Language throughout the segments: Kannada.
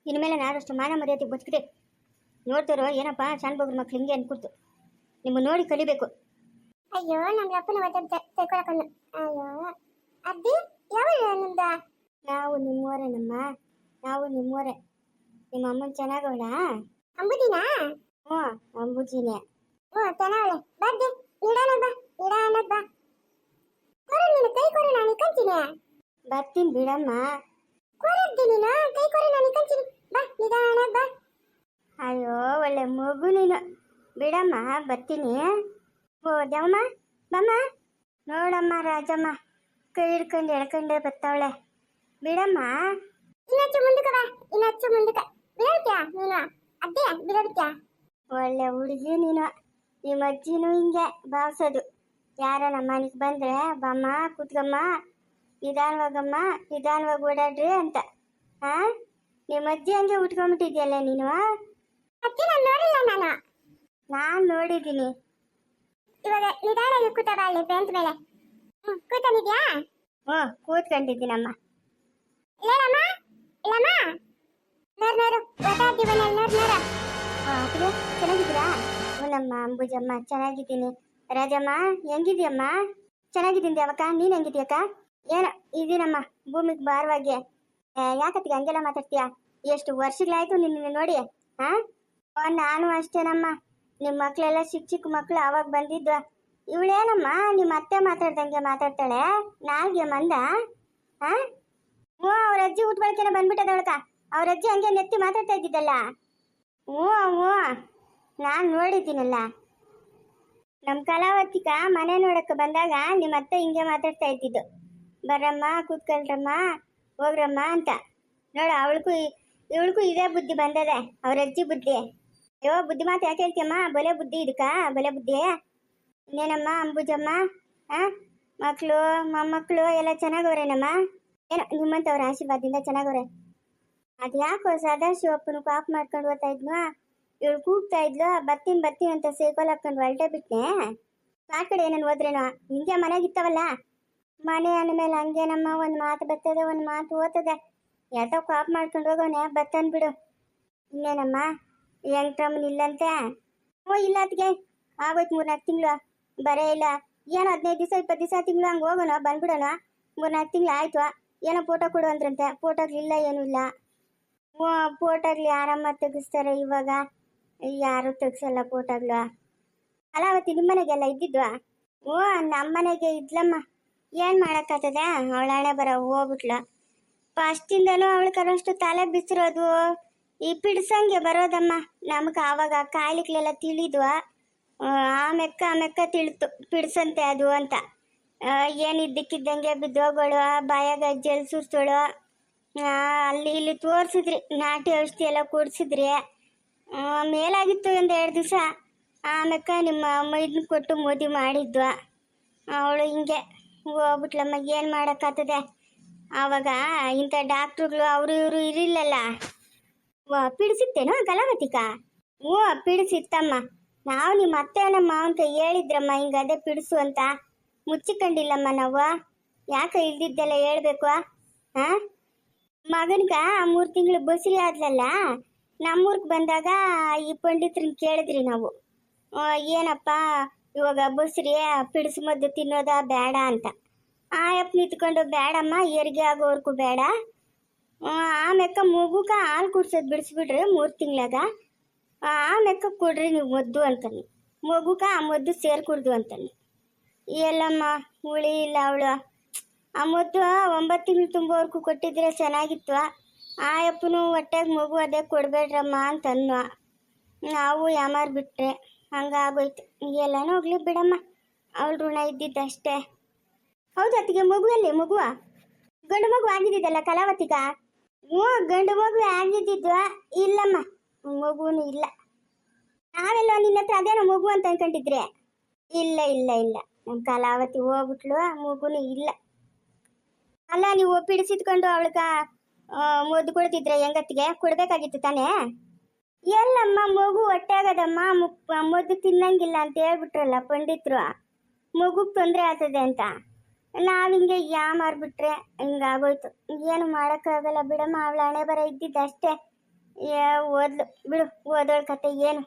ಇನ್ಮೇಲೆ ನಾನಷ್ಟು ಮಾನ ಮರ್ಯಾದೆ ಬದುಕಿದೆ. ನೋಡ್ತಾರೋ ಏನಪ್ಪ ಸಣ್ಣ ಬಗ್ರ ಮಕ್ಳು ಹಿಂಗೆ ಅನ್ಕೊಡ್ತು. ನಿಮ್ಮ ನೋಡಿ ಕಲಿಬೇಕು. ಅಯ್ಯೋ ನಮ್ಮ ಅಪ್ಪನ ತೆಕ್ಕೊಳಕನ್ನು. ಅಯ್ಯೋ ಅದ್ದಿ ಯಾವ ನಿಮ್ದ? ನಾವು ನಿಮ್ಮೋರೇನಮ್ಮ, ನಾವು ನಿಮ್ಮೋರೆ. ನಿಮ್ಮ ಅಮ್ಮನ ಚೆನ್ನಾಗವಳ? ಅಂಬುದಿನಾ? ಹ್ಞೂ ಅಂಬುಜಿನೇ. ಹ್ಞೂ ಚೆನ್ನಾಗಳೆ. ಬರ್ದೆ ಇಡಾನ ಬಾ, ಇಡಾನ ಬಾ. ಕೊರು ನೀನು ಕೈ ಕೊರು ನಾನು ಕಂತೀನಿ. ಬರ್ತೀನಿ ಬಿಡಮ್ಮ. ಕೊರದ್ದಿ ನೀನು ಕೈ ಕೊರು ನಾನು ಕಂತೀನಿ. ಬಾ ನಿಧಾನ ಬಾ. ಅಯ್ಯೋ ಒಳ್ಳೆ ಮಗು ನೀನು. ಬಿಡಮ್ಮ ಬರ್ತೀನಿ. ಓ ದೇವಮ್ಮ ಬಮ್ಮ. ನೋಡಮ್ಮ ರಾಜಮ್ಮ ಕೈ ಹಿಡ್ಕೊಂಡು ಎಳ್ಕೊಂಡೆ ಬರ್ತಾವಳೆ. ಬಿಡಮ್ಮ. ಇನ್ನಚ್ಚು ಮುಂದಕ್ಕೆ ಬಾ, ಇನ್ನಚ್ಚು ಮುಂದಕ್ಕೆ. ಬಿಡೋಡ್ತ್ಯಾ ನೀನು? ಅದ್ದೇ ಬಿಡೋಡ್ತ್ಯಾ? ಒಳ್ಳೆ ಹುಡುಗಿ ನೀನು. ನಿಮ್ಮ ಅಜ್ಜಿನೂ ಹಿಂಗೆ ಭಾವಿಸೋದು. ಯಾರ ನಮ್ಮ ಮನೆಗೆ ಬಂದರೆ ಬಮ್ಮ ಕೂತ್ಕಮ್ಮ, ನಿಧಾನವಾಗಮ್ಮ, ನಿಧಾನವಾಗಿ ಓಡಾಡ್ರಿ ಅಂತ. ಹಾಂ ನಿಮ್ಮ ಅಜ್ಜಿ ಹಂಗೆ ಉಟ್ಕೊಂಡ್ಬಿಟ್ಟಿದ್ಯಲ್ಲ ನೀನು. ಅಜ್ಜಿ ನಾನು ನೋಡಿಲ್ಲ. ನಾನು ನೋಡಿದ್ದೀನಿ. ಇವಾಗ ನಿಧಾನವಾಗಿ ಕೂತ ಬಾ ಅಲ್ಲಿ ಬೆಂಚ್ ಮೇಲೆ. ಕೂತನಿದ್ಯಾ? ಹ್ಞೂ ಕೂತ್ಕೊಂಡಿದ್ದೀನಮ್ಮ. ಇಲ್ಲಮ್ಮ ಇಲ್ಲಮ್ಮ. ನೋರು ಓದಾಡ್ತೀವಲ್ಲ ನೋರು. ಅದೇ ಚೆನ್ನಾಗಿದ್ದೀರಾ? ಹ್ಞೂನಮ್ಮ ಅಂಬುಜಮ್ಮ ಚೆನ್ನಾಗಿದ್ದೀನಿ. ರಾಜಮ್ಮ ಹೆಂಗಿದ್ಯಮ್ಮ? ಚೆನ್ನಾಗಿದ್ದೀನಿ ಅವಕ್ಕ. ನೀನು ಹೆಂಗಿದ್ಯಕ್ಕ? ಏನೋ ಇದೀನಮ್ಮ ಭೂಮಿಗೆ ಭಾರವಾಗಿ. ಯಾಕತ್ತಿಗೆ ಹಂಗೆಲ್ಲ ಮಾತಾಡ್ತೀಯ? ಎಷ್ಟು ವರ್ಷಗಳಾಯ್ತು ನಿನ್ನ ನೋಡಿ. ಹಾಂ ನಾನು ಅಷ್ಟೇನಮ್ಮ. ನಿಮ್ಮ ಮಕ್ಕಳೆಲ್ಲ ಚಿಕ್ಕ ಚಿಕ್ಕ ಮಕ್ಕಳು ಆವಾಗ ಬಂದಿದ್ವ. ಇವಳೇನಮ್ಮ ನಿಮ್ಮ ಅತ್ತೆ ಮಾತಾಡ್ದಂಗೆ ಮಾತಾಡ್ತಾಳೆ. ನಾಲ್ಗೆ ಮಂದ. ಹಾಂ ಹ್ಞೂ ಅವ್ರ ಅಜ್ಜಿ ಊಟ ಬಳಕೆನ ಬಂದ್ಬಿಟ್ಟದವಳಕ. ಅವ್ರ ಅಜ್ಜಿ ಹಂಗೆ ನೆತ್ತಿ ಮಾತಾಡ್ತಾ ಇದ್ದಿದ್ದಲ್ಲ. ಹ್ಞೂ ಹ್ಞೂ ನಾನು ನೋಡಿದ್ದೀನಲ್ಲ. ನಮ್ಮ ಕಲಾವತಿಕ ಮನೆ ನೋಡಕ್ಕೆ ಬಂದಾಗ ನಿಮ್ಮ ಅತ್ತೆ ಹಿಂಗೆ ಮಾತಾಡ್ತಾ ಇದ್ದಿದ್ದು. ಬರ್ರಮ್ಮ ಕೂತ್ಕೊಳ್ರಮ್ಮ ಹೋಗ್ರಮ್ಮ ಅಂತ. ನೋಡು ಇವಳಿಗೂ ಇದೇ ಬುದ್ಧಿ ಬಂದದೆ, ಅವ್ರ ಅಜ್ಜಿ ಬುದ್ಧಿ. ಅಯ್ಯೋ ಬುದ್ಧಿ ಮಾತು ಯಾಕೆ ಹೇಳ್ತೀಯಮ್ಮ? ಬಲೆ ಬುದ್ಧಿ ಇದಕ್ಕ, ಬಲೆ ಬುದ್ಧಿ. ಇನ್ನೇನಮ್ಮ ಅಂಬುಜಮ್ಮ? ಹಾಂ ಮಕ್ಕಳು ಮೊಮ್ಮಕ್ಕಳು ಎಲ್ಲ ಚೆನ್ನಾಗವ್ರೇನಮ್ಮ? ಏನೋ ನಿಮ್ಮಂಥವ್ರ ಆಶೀರ್ವಾದದಿಂದ ಚೆನ್ನಾಗವ್ರೆ. ಅದು ಯಾಕೋ ಸದಾಶಿವಪ್ಪನ ಕಾಪ್ ಮಾಡ್ಕೊಂಡು ಓದ್ತಾ ಇದ್ನು. ಇವಳು ಕೂಗ್ತಾ ಇದ್ಲು ಬರ್ತೀನಿ ಬರ್ತೀನಿ ಅಂತ ಸೈಕಲ್ ಹಾಕೊಂಡು ಹೊರಟೆ ಬಿಟ್ನೆ. ಆ ಕಡೆ ಏನನ್ನು ಹೋದ್ರೇನೋ ಹಿಂಗೆ ಮನೆಗಿತ್ತವಲ್ಲ. ಮನೆ ಅಂದಮೇಲೆ ಹಂಗೇನಮ್ಮ, ಒಂದು ಮಾತು ಬರ್ತದೆ ಒಂದು ಮಾತು ಓದ್ತದೆ. ಯಾತೋ ಕಾಪ್ ಮಾಡ್ಕೊಂಡು ಹೋಗೋನೆ ಬರ್ತನ್ ಬಿಡು. ಇನ್ನೇನಮ್ಮ ಹೆಂಗ್ರಮ್ಮನ ಇಲ್ಲಂತೆ? ಹ್ಞೂ ಇಲ್ಲ ಅದಕ್ಕೆ ಆಗೋಯ್ತು 3-4 ತಿಂಗಳು ಬರೇ ಇಲ್ಲ. ಏನೋ 15 ದಿವಸ 20 ದಿವಸ ತಿಂಗಳು ಹಂಗೆ ಹೋಗೋಣ ಬಂದ್ಬಿಡೋಣ. 3-4 ತಿಂಗಳು ಆಯ್ತು. ಏನೋ ಫೋಟೋ ಕೊಡು ಅಂದ್ರಂತೆ. ಫೋಟೋಗಳಿಲ್ಲ ಏನೂ ಇಲ್ಲ. ಹ್ಞೂ ಫೋಟೋಗಳು ಯಾರಮ್ಮ ತೆಗಿಸ್ತಾರೆ ಇವಾಗ? ಯಾರು ತೆಗ್ಸಲ್ಲ ಫೋಟೋಗಳು. ಕಲಾವತಿ ನಿಮ್ಮ ಮನೆಗೆಲ್ಲ ಇದ್ದಿದ್ವಾ? ಹ್ಞೂ ನಮ್ಮ ಮನೆಗೆ ಇದ್ಲಮ್ಮ. ಏನು ಮಾಡೋಕ್ಕಾಗ್ತದೆ, ಅವಳ ಹಣೆ ಬರ ಹೋಗ್ಬಿಟ್ಲು. ಫಸ್ಟಿಂದನೂ ಅವಳು ಕರಷ್ಟು ತಲೆ ಬಿಸಿರೋದು ಈ ಪಿಡ್ಸಂಗೆ ಬರೋದಮ್ಮ. ನಮ್ಗೆ ಆವಾಗ ಕಾಯಿಲೆಗಳೆಲ್ಲ ತಿಳಿದ್ವ. ಆಮೆಕ್ಕ ತಿಳಿತು ಪಿಡ್ಸಂತೆ ಅದು ಅಂತ. ಏನಿದ್ದಕ್ಕಿದ್ದಂಗೆ ಬಿದ್ದೋಗೋಳು, ಬಾಯಾಗ ಜಲ್ ಸುರಿಸೋಳು. ಅಲ್ಲಿ ಇಲ್ಲಿ ತೋರಿಸಿದ್ರಿ, ನಾಟಿ ಔಷಧಿ ಎಲ್ಲ ಕೊಡಿಸಿದ್ರಿ. ಮೇಲಾಗಿತ್ತು 1-2 ದಿವಸ. ಆಮೇಲೆ ನಿಮ್ಮ ಮೈದನ್ನ ಕೊಟ್ಟು ಮದುವೆ ಮಾಡಿದ್ವ. ಅವಳು ಹಿಂಗೆ ಹೋಗ್ಬಿಟ್ಲಮ್ಮ. ಏನು ಮಾಡೋಕ್ಕಾಗ್ತದೆ? ಆವಾಗ ಇಂಥ ಡಾಕ್ಟ್ರುಗಳು ಅವರು ಇವರು ಇರಲಿಲ್ಲಲ್ಲ. ಪಿಡಿಸಿತ್ತೇನೋ ಕಲಾವತಿಕ? ಹ್ಞೂ ಪಿಡಿಸಿತ್ತಮ್ಮ. ನಾವು ನಿಮ್ಮ ಅತ್ತೆ ನಮ್ಮ ಮಾವನ್ಕ ಹೇಳಿದ್ರಮ್ಮ ಹಿಂಗೆ ಅದೇ ಪಿಡಿಸು ಅಂತ. ಮುಚ್ಚಿಕೊಂಡಿಲ್ಲಮ್ಮ ನಾವು. ಯಾಕೆ ಇಲ್ದಿದ್ದೆಲ್ಲ ಹೇಳ್ಬೇಕು? ಹಾಂ ಮಗನ್ಗ 3 ತಿಂಗಳು ಬಸುರಿ ಆದ್ಲಲ್ಲ. ನಮ್ಮೂರ್ಗೆ ಬಂದಾಗ ಈ ಪಂಡಿತ್ರನ್ನ ಕೇಳಿದ್ರಿ ನಾವು, ಏನಪ್ಪ ಇವಾಗ ಬಸುರಿ ಪಿಡಿಸು ಮದ್ದು ತಿನ್ನೋದ ಬೇಡ ಅಂತ. ಆಯಪ್ಪ ನಿಂತ್ಕೊಂಡು ಬೇಡಮ್ಮ ಹೆರಿಗೆ ಆಗೋವರೆಗೂ ಬೇಡ. ಆಮೇಲೆ ಮಗುಗ ಹಾಲು ಕುಡ್ಸೋದು ಬಿಡಿಸ್ಬಿಡ್ರಿ 3 ತಿಂಗಳಾಗ. ಆಮೇಲೆ ಕೊಡ್ರಿ ನೀವು ಮದ್ದು ಅಂತಾನೆ. ಮಗುಗ ಆ ಮದ್ದು ಸೇರ್ಕುಡ್ದು ಅಂತಾನೆ. ಎಲ್ಲಮ್ಮ ಹುಳಿ ಇಲ್ಲ ಅವಳು. ಆ ಮದ್ದು 9 ತಿಂಗಳು ತುಂಬೋವರೆಗೂ ಕೊಟ್ಟಿದ್ರೆ ಚೆನ್ನಾಗಿತ್ತು. ಆಯಪ್ಪನು ಹೊಟ್ಟೆಗೆ ಮಗು ಅದೇ ಕೊಡಬೇಡ್ರಮ್ಮ ಅಂತನ್ನುವ. ನಾವು ಯಾಮಾರ್ಬಿಟ್ರೆ ಹಂಗಾಗೋಯ್ತು. ಎಲ್ಲನೂ ಹೋಗ್ಲಿ ಬಿಡಮ್ಮ, ಅವಳು ಋಣ ಇದ್ದಿದ್ದಷ್ಟೇ. ಹೌದು ಅತ್ತಿಗೆ ಮಗುವಲ್ಲಿ ಮಗುವ ಗಂಡು ಮಗು ಆಗಿದ್ದಿದ್ದಲ್ಲ ಕಲಾವತಿಗ? ಹ್ಞೂ ಗಂಡು ಮಗು ಆಗಿದ್ದಿದ್ವ. ಇಲ್ಲಮ್ಮ ಮಗುನೂ ಇಲ್ಲ. ನಾವೆಲ್ಲ ನಿನ್ನ ಹತ್ರ ಅದೇನೋ ಮಗು ಅಂತ ಅನ್ಕೊಂಡಿದ್ರೆ. ಇಲ್ಲ ಇಲ್ಲ ಇಲ್ಲ ನಮ್ಮ ಕಲಾವತಿ ಹೋಗ್ಬಿಟ್ಲು, ಮಗುನೂ ಇಲ್ಲ. ಅಲ್ಲ ನೀವು ಪಿಡಿಸಿದ್ಕೊಂಡು ಅವಳಗ ಮದ್ದು ಕೊಡ್ತಿದ್ರೆ ಹೆಂಗತ್ತಿಗೆ ಕೊಡ್ಬೇಕಾಗಿತ್ತು ತಾನೇ? ಎಲ್ಲಮ್ಮ ಮಗು ಹೊಟ್ಟೆ ಆಗದಮ್ಮ, ಮದ್ದು ತಿನ್ನಂಗಿಲ್ಲ ಅಂತ ಹೇಳ್ಬಿಟ್ರಲ್ಲ ಪಂಡಿತರು. ಮಗುಗೆ ತೊಂದರೆ ಆಗ್ತದೆ ಅಂತ. ನಾವು ಹಿಂಗೆ ಯಾಮಾರ್ಬಿಟ್ರೆ ಹಿಂಗಾಗೋಯ್ತು. ಏನು ಮಾಡೋಕ್ಕಾಗಲ್ಲ ಬಿಡಮ್ಮ. ಅವಳ ಹಣೆ ಬರ ಇದ್ದಿದ್ದಷ್ಟೇ. ಏ ಓದ್ಲು ಬಿಡು, ಓದೋಳ ಕತೆ ಏನು.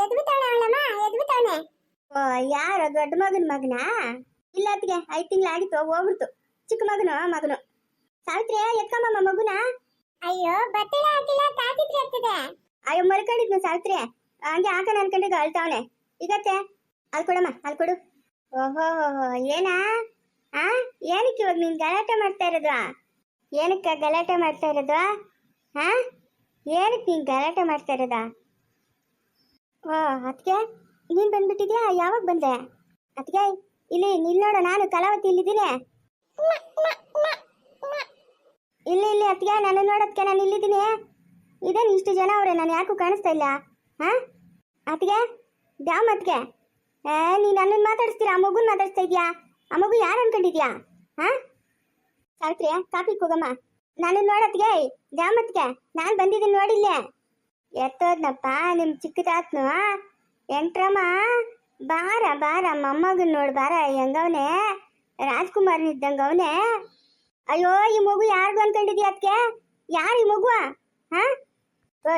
ಎದ್ಬಿಟ್ಟವನೆ ಅವಳಮ್ಮ, ಎದ್ಬಿಟ್ಟವನೆ. ಓ ಯಾರ ದೊಡ್ಡ ಮಗನ ಮಗನಾ? ಇಲ್ಲ ಅತ್ತಿಗೆ 5 ತಿಂಗಳಾಗಿತ್ತು, ಹೋಗ್ಬಿಡ್ತು. ಚಿಕ್ಕ ಮಗನು. ಸಾವಿತ್ರಿ ಎತ್ಕೊಂಬಮ್ಮ ಮಗುನ. ಅಯ್ಯೋ ಬಟ್ಟೆ ಹಾಕಿಲ್ಲ, ಕಾತಿದ್ರೆ ಆಗ್ತದೆ. ಅಯ್ಯೋ ಮಲ್ಕೊಂಡಿದ್ನು ಸಾವಿತ್ರಿ, ಹಂಗೆ ಹಾಕನ ಅನ್ಕೊಂಡಿದ್ದು ಅಳ್ತಾವನೆ. ಈಗತ್ತೆ ಅಲ್ಲಿ ಕೊಡಮ್ಮ, ಅಲ್ಲಿ ಕೊಡು. ಓಹೋ ಏನಾ ಏನಕ್ಕೆ ಇವಾಗ ನೀನ್ ಗಲಾಟೆ ಮಾಡ್ತಾ ಇರೋದು? ಏನಕ್ಕೆ ಗಲಾಟೆ ಮಾಡ್ತಾ ಇರೋದು? ಹಾ ಏನಕ್ಕೆ ನೀನ್ ಗಲಾಟೆ ಮಾಡ್ತಾ ಇರೋದ? ಓ ಅದಕ್ಕೆ ನೀನ್ ಬಂದ್ಬಿಟ್ಟಿದ್ಯಾ? ಯಾವಾಗ ಬಂದೆ? ಅದಕ್ಕೆ ಇಲ್ಲಿ ನಿಲ್ಲೋಡ, ನಾನು ಕಲಾವತಿ ಇಲ್ಲಿದ್ದೀನಿ. ಇಲ್ಲಿ ಅದಕ್ಕೆ ನಾನು ನೋಡೋದಕ್ಕೆ ನಾನು ಇಲ್ಲಿದ್ದೀನಿ. ಇದೇನು ಇಷ್ಟು ಜನ ಅವ್ರೆ, ನಾನು ಯಾಕೂ ಕಾಣಿಸ್ತಾ ಇಲ್ಲ. ಹಾ ಅದಕ್ಕೆ ದ್ಯಾವ್ ಮತ್ಗೆ ನೀನು ನನ್ನನ್ನು ಮಾತಾಡಿಸ್ತೀರಾ? ಆ ಮಗುನ ಮಾತಾಡಿಸ್ತಾ ಇದೆಯಾ? ಆ ಮಗು ಯಾರು ಅನ್ಕೊಂಡಿದ್ಯಾ? ಹಾ ಸಾವಿತ್ರಿ ಕಾಫಿ ಹೋಗಮ್ಮ. ನಾನು ನೋಡತ್ಗೆ ದ್ಯಾಮತ್ಗೆ ನಾನು ಬಂದಿದ್ದೀನಿ ನೋಡಿಲ್ಲೇ. ಎತ್ತೋದ್ನಪ್ಪ ನಿಮ್ಮ ಚಿಕ್ಕ ತಾತ್ನು. ಎಂಟ್ರಮ್ಮ ಬಾರ ಮೊಮ್ಮಗನ್ ನೋಡು, ಬಾರ ಹೆಂಗವನೆ, ರಾಜ್ಕುಮಾರ್ನಿದ್ದಂಗೆ ಅವನೇ. ಅಯ್ಯೋ ಈ ಮಗು ಯಾರಿಗೂ ಅನ್ಕೊಂಡಿದ್ಯಾ? ಅದಕ್ಕೆ ಯಾರು ಈ ಮಗು? ಹಾ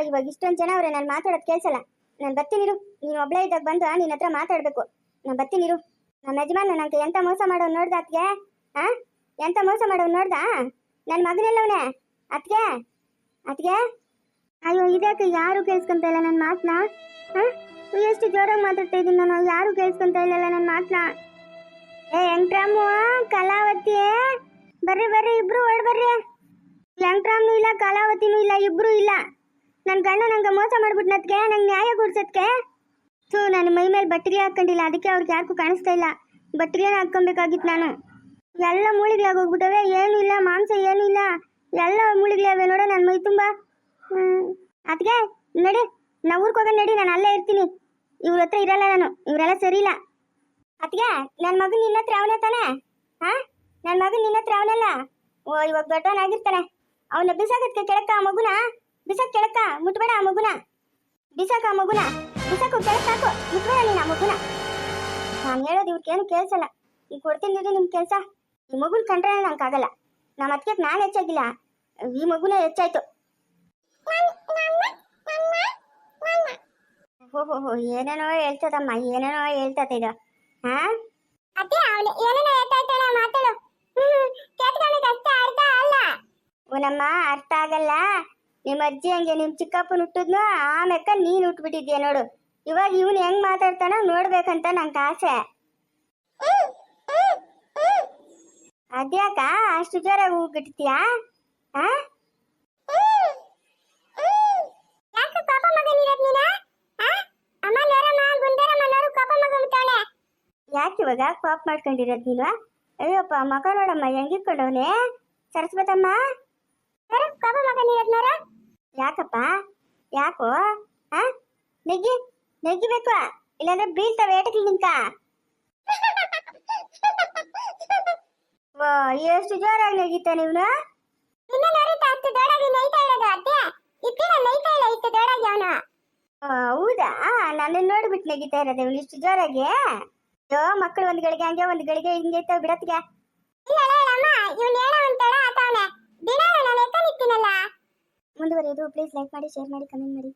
ಇವಾಗ ಇಷ್ಟೊಂದು ಜನ ಅವ್ರೆ, ನಾನು ಮಾತಾಡೋದು ಕೇಳಿಸಲ್ಲ. ನಾನು ಬರ್ತೀನಿರು, ನೀನು ಒಬ್ಳೇ ಇದ್ದಾಗ ಬಂದು ನಿನ್ನ ಹತ್ರ ಮಾತಾಡಬೇಕು. ನಾನು ಬರ್ತೀನಿರು. ನಮ್ಮ ಯಜಮಾನ ನಂಗೆ ಎಂತ ಮೋಸ ಮಾಡೋನು ನೋಡ್ದ ಅದಕ್ಕೆ? ಹಾ ಎಂತ ಮೋಸ ಮಾಡೋನು ನೋಡ್ದ? ನನ್ನ ಮಗನೆಲ್ಲವನೇ ಅದಕ್ಕೆ. ಅಯ್ಯೋ ಇದಕ್ಕೆ ಯಾರು ಕೇಳಿಸ್ಕೊಂತ ಇಲ್ಲ ನನ್ನ ಮಾತನ್ನ? ಹಾ ಎಷ್ಟು ಜೋರಾಗಿ ಮಾತಾಡ್ತಾ ಇದ್ದೀನಿ ನಾನು, ಯಾರು ಕೇಳಿಸ್ಕೊಂತ ಇಲ್ಲಲ್ಲ ನನ್ನ ಮಾತನ್ನ. ಎಂಟ್ರಾಮು ಕಲಾವತಿ ಬರ್ರಿ ಇಬ್ರು ಓಡ್ ಬರ್ರಿ. ಎಂಟ್ರಾಮ್ನು ಇಲ್ಲ, ಕಲಾವತಿನೂ ಇಲ್ಲ, ಇಬ್ರು ಇಲ್ಲ. ನನ್ನ ಗಂಡ ನಂಗೆ ಮೋಸ ಮಾಡ್ಬಿಟ್ನದ್ಕೆ, ನಂಗೆ ನ್ಯಾಯ ಕೊಡ್ಸದ್ಕೆ. ನಾನು ಮೈ ಮೇಲೆ ಬಟ್ಟೆಗೆ ಹಾಕೊಂಡಿಲ್ಲ, ಅದಕ್ಕೆ ಅವ್ರಿಗೆ ಯಾಕೂ ಕಾಣಿಸ್ತಾ ಇಲ್ಲ. ಬಟ್ಟೆಗೆ ಹಾಕ್ಕೊಬೇಕಾಗಿತ್ತು ನಾನು. ಎಲ್ಲ ಮೂಳಿಗಳಾಗಿ ಹೋಗ್ಬಿಟ್ಟವೆ, ಏನೂ ಇಲ್ಲ, ಮಾಂಸ ಏನೂ ಇಲ್ಲ, ಎಲ್ಲ ಮೂಳಿಗಳಾವೆ ನೋಡ ನನ್ನ ಮೈ ತುಂಬ. ಅದಕ್ಕೆ ನಡಿ, ನಾ ಊರಿಗೆ ಹೋಗೋಣ ನಡಿ, ನಾನು ಅಲ್ಲೇ ಇರ್ತೀನಿ. ಇವ್ರ ಹತ್ರ ಇರಲ್ಲ ನಾನು, ಇವರೆಲ್ಲ ಸರಿ ಇಲ್ಲ. ಅದಕ್ಕೆ ನನ್ನ ಮಗನ ನಿನ್ನ ಹತ್ರ ಅವನೇ ತಾನೆ? ಹಾ ನನ್ನ ಮಗನ ನಿನ್ನ ಹತ್ರ ಅವನಲ್ಲ. ಓ ಇವಾಗ ದೊಡ್ಡವನಾಗಿರ್ತಾನೆ. ಅವನ ಬಿಸಾಕಕ್ಕೆ ಕೆಳಕ್ಕ, ಆ ಮಗುನ ಬಿಸಾಕ್ ಕೆಳಕ್ಕ, ಮುಟ್ಬೇಡ ಆ ಮಗುನ. ಬಿಸಾಕ ಆ ಮಗುನ, ಬಿಸಾಕು ಕೆಳಕ್ಕಾಕು, ಮುಟ್ಬೇಡ ನೀನು ಆ ಮಗುನ. ನಾನು ಹೇಳೋದು ಇವ್ರಿಗೇನು ಕೇಳಿಸಲ್ಲ. ಈಗ ಕೊಡ್ತೀನಿ ನಿಮ್ಮ ಕೆಲಸ. ಈ ಮಗುನ ಕಂಡ್ರೆ ನಂಗಾಗಲ್ಲ. ನಮ್ಮ ಅದಕ್ಕೆ ನಾನು ಹೆಚ್ಚಾಗಿಲ್ಲ, ಈ ಮಗುನೇ ಹೆಚ್ಚಾಯ್ತು. ಓಹೋ ಏನೇನೋ ಹೇಳ್ತದಮ್ಮ, ಏನೇನೋ ಹೇಳ್ತದೆ ಇದು. ಹಾ ಅತ್ತೆ ಅವಳು ಏನೇನೋ ಹೇಳ್ತಾಯ್ತಾಳೆ, ಮಾತಾಡು. ಕೇಳ್ಕೊಳ್ಳೋಕೆ ಅಷ್ಟೇ ಅರ್ಥ ಅಲ್ಲ. ನಮ್ಮ ಅರ್ಥ ಆಗಲ್ಲ. ನಿಮ್ಮ ಅಜ್ಜಿ ಹಂಗೆ ನಿಮ್ಮ ಚಿಕ್ಕಪ್ಪನ ಹುಟ್ಟಿದ್ನು, ಆಮೇಕ ನೀನು ಹುಟ್ಬಿಟ್ಟಿದ್ಯಾ ನೋಡು. ಇವಾಗ ಇವನು ಹೆಂಗ್ ಮಾತಾಡ್ತಾನೋ ನೋಡ್ಬೇಕಂತ ನಂಗೆ ಆಸೆ. ಅದ್ಯಾಕ ಅಷ್ಟು ಜೋರಾಗಿ ಹೋಗ್ಬಿಡ್ತೀಯಾ? ಹಾ ಯಾಕೆ ಇವಾಗ ಪಾಪ್ ಮಾಡ್ಕೊಂಡಿರೋದು ನೀನು? ಅಯ್ಯಪ್ಪ ಮಗ ನೋಡಮ್ಮ ಹೆಂಗಿಟ್ಕೊಂಡವನೇ ಸರಸ್ವತಮ್ಮ. ಯಾಕಪ್ಪ ಯಾಕೋ? ಹಾ ನೆಗ್ಗಿಬೇಕು, ಇಲ್ಲಾಂದ್ರೆ ಬೀಳ್ತಾವೆ ಏಟಕ್ಕೆ ನಿಂಕ. ಎಷ್ಟು ಜೋರಾಗಿ ನೆಗಿತ ನೀವ್ನು? ಹೌದಾ, ನನ್ನ ನೋಡ್ಬಿಟ್ಟು ನೆಗಿತಾ ಇರೋದು ಇವನು ಇಷ್ಟು ಜೋರಾಗಿ. ಅಯ್ಯೋ ಮಕ್ಕಳು ಒಂದ್ ಗಳಿಗೆ ಹಂಗೆ ಒಂದ್ ಗಳಿಗೆ ಹಿಂಗೆ ಇರ್ತಾವ ಬಿಡತ್ಗೆ. ಮುಂದುವರಿಯೋದು ಪ್ಲೀಸ್ ಲೈಕ್ ಮಾಡಿ, ಶೇರ್ ಮಾಡಿ, ಕಮೆಂಟ್ ಮಾಡಿ.